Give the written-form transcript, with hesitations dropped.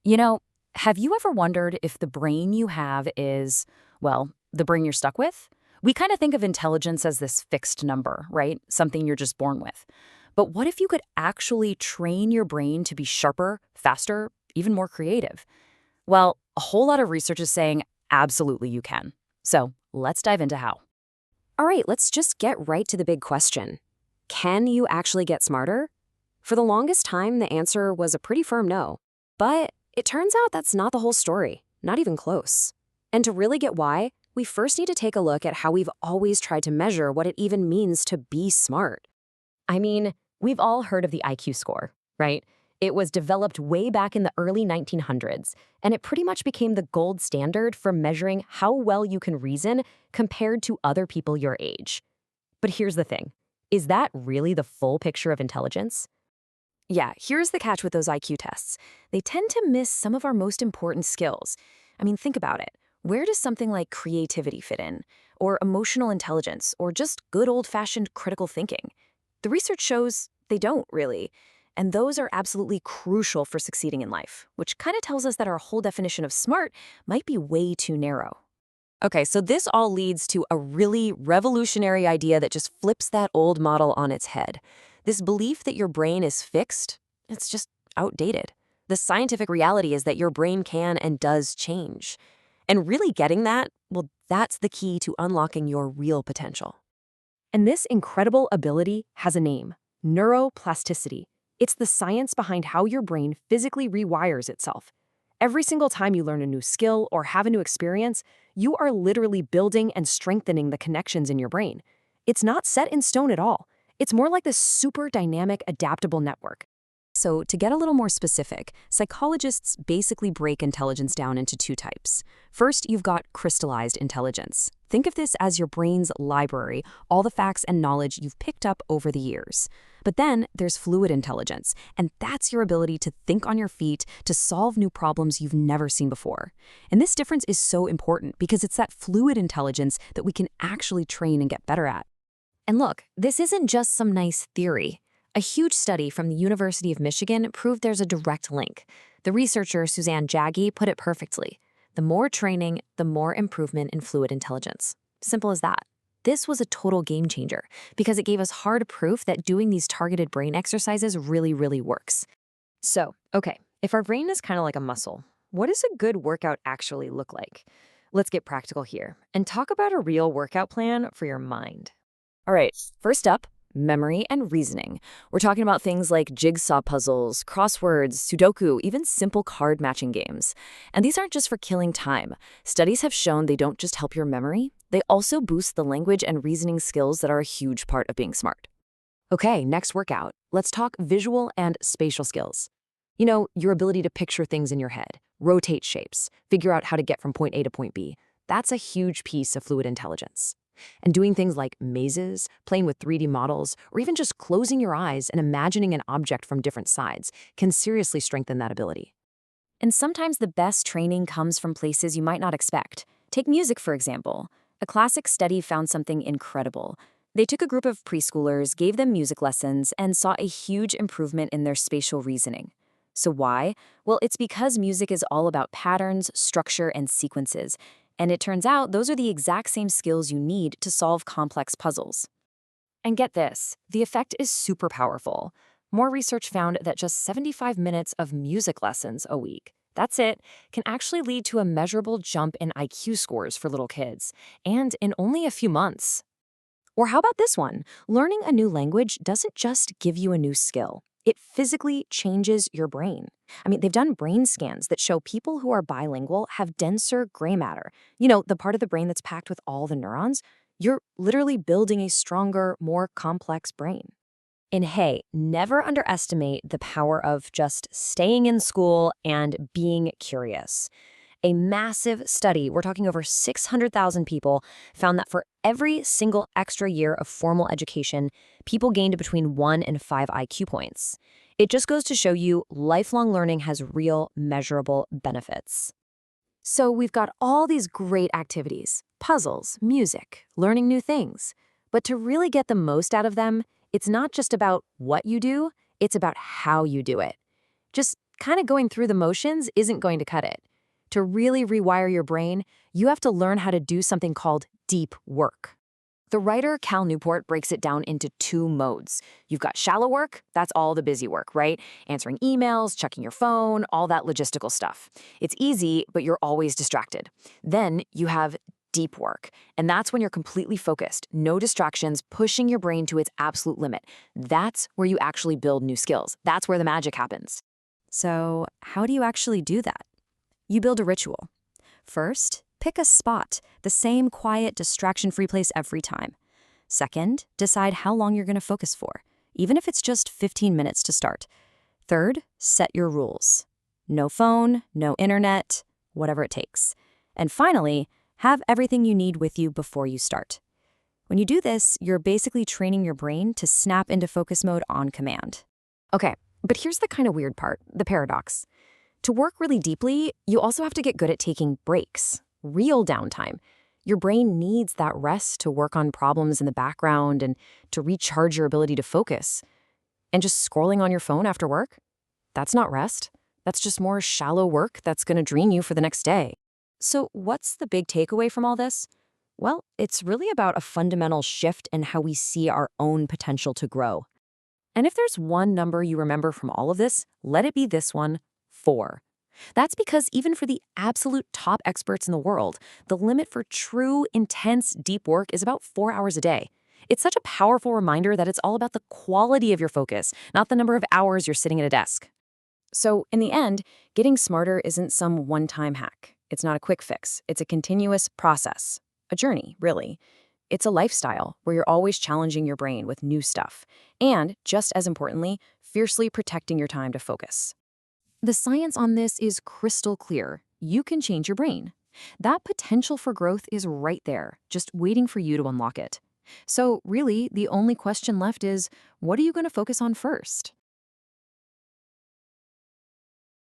You know, have you ever wondered if the brain you have is, well, the brain you're stuck with? We kind of think of intelligence as this fixed number, right? Something you're just born with. But what if you could actually train your brain to be sharper, faster, even more creative? Well, a whole lot of research is saying absolutely you can. So let's dive into how. All right, let's just get right to the big question. Can you actually get smarter? For the longest time, the answer was a pretty firm no. But it turns out that's not the whole story, not even close. And to really get why, we first need to take a look at how we've always tried to measure what it even means to be smart. I mean, we've all heard of the IQ score, right? It was developed way back in the early 1900s, and it pretty much became the gold standard for measuring how well you can reason compared to other people your age. But here's the thing. Is that really the full picture of intelligence? Yeah, here's the catch with those IQ tests. They tend to miss some of our most important skills. I mean, think about it. Where does something like creativity fit in? Or emotional intelligence? Or just good old-fashioned critical thinking? The research shows they don't, really. And those are absolutely crucial for succeeding in life, which kind of tells us that our whole definition of smart might be way too narrow. Okay, so this all leads to a really revolutionary idea that just flips that old model on its head. This belief that your brain is fixed, it's just outdated. The scientific reality is that your brain can and does change. And really getting that, well, that's the key to unlocking your real potential. And this incredible ability has a name: neuroplasticity. It's the science behind how your brain physically rewires itself. Every single time you learn a new skill or have a new experience, you are literally building and strengthening the connections in your brain. It's not set in stone at all. It's more like this super dynamic, adaptable network. So, to get a little more specific, psychologists basically break intelligence down into two types. First, you've got crystallized intelligence. Think of this as your brain's library, all the facts and knowledge you've picked up over the years. But then there's fluid intelligence, and that's your ability to think on your feet, to solve new problems you've never seen before. And this difference is so important because it's that fluid intelligence that we can actually train and get better at. And look, this isn't just some nice theory. A huge study from the University of Michigan proved there's a direct link. The researcher Suzanne Jaggi put it perfectly. The more training, the more improvement in fluid intelligence. Simple as that. This was a total game changer because it gave us hard proof that doing these targeted brain exercises really works. So, okay, if our brain is kind of like a muscle, what does a good workout actually look like? Let's get practical here and talk about a real workout plan for your mind. All right, first up, memory and reasoning. We're talking about things like jigsaw puzzles, crosswords, Sudoku, even simple card matching games. And these aren't just for killing time. Studies have shown they don't just help your memory, they also boost the language and reasoning skills that are a huge part of being smart. Okay, next workout. Let's talk visual and spatial skills. You know, your ability to picture things in your head, rotate shapes, figure out how to get from point A to point B. That's a huge piece of fluid intelligence. And doing things like mazes, playing with 3D models, or even just closing your eyes and imagining an object from different sides can seriously strengthen that ability. And sometimes the best training comes from places you might not expect. Take music, for example. A classic study found something incredible. They took a group of preschoolers, gave them music lessons, and saw a huge improvement in their spatial reasoning. So why? Well, it's because music is all about patterns, structure, and sequences. And it turns out those are the exact same skills you need to solve complex puzzles. And get this, the effect is super powerful. More research found that just 75 minutes of music lessons a week, that's it, can actually lead to a measurable jump in IQ scores for little kids, and in only a few months. Or how about this one? Learning a new language doesn't just give you a new skill. It physically changes your brain. I mean, they've done brain scans that show people who are bilingual have denser gray matter. You know, the part of the brain that's packed with all the neurons. You're literally building a stronger, more complex brain. And hey, never underestimate the power of just staying in school and being curious. A massive study, we're talking over 600,000 people, found that for every single extra year of formal education, people gained between 1 and 5 IQ points. It just goes to show you lifelong learning has real, measurable benefits. So we've got all these great activities, puzzles, music, learning new things. But to really get the most out of them, it's not just about what you do, it's about how you do it. Just kind of going through the motions isn't going to cut it. To really rewire your brain, you have to learn how to do something called deep work. The writer Cal Newport breaks it down into two modes. You've got shallow work, that's all the busy work, right? Answering emails, checking your phone, all that logistical stuff. It's easy, but you're always distracted. Then you have deep work, and that's when you're completely focused, no distractions, pushing your brain to its absolute limit. That's where you actually build new skills. That's where the magic happens. So, how do you actually do that? You build a ritual. First, pick a spot, the same quiet, distraction-free place every time. Second, decide how long you're going to focus for, even if it's just 15 minutes to start. Third, set your rules. No phone, no internet, whatever it takes. And finally, have everything you need with you before you start. When you do this, you're basically training your brain to snap into focus mode on command. Okay, but here's the kind of weird part, the paradox. To work really deeply, you also have to get good at taking breaks. Real downtime. Your brain needs that rest to work on problems in the background and to recharge your ability to focus. And just scrolling on your phone after work? That's not rest. That's just more shallow work that's going to drain you for the next day. So what's the big takeaway from all this? Well, it's really about a fundamental shift in how we see our own potential to grow. And if there's one number you remember from all of this, let it be this one, 4. That's because even for the absolute top experts in the world, the limit for true, intense, deep work is about 4 hours a day. It's such a powerful reminder that it's all about the quality of your focus, not the number of hours you're sitting at a desk. So, in the end, getting smarter isn't some one-time hack. It's not a quick fix. It's a continuous process. A journey, really. It's a lifestyle where you're always challenging your brain with new stuff. And, just as importantly, fiercely protecting your time to focus. The science on this is crystal clear. You can change your brain. That potential for growth is right there, just waiting for you to unlock it. So really, the only question left is, what are you going to focus on first?